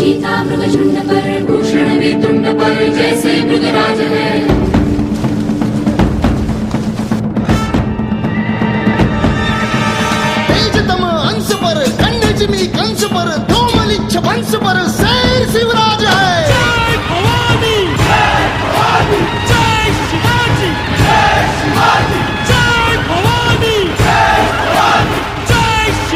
चीता मृगझुंड पर, भूषण में तुंड पर, जैसे मृगराज है। तेजतम अंश पर, कन्यजिमी कंस पर, धूमलिच्छ वंश पर,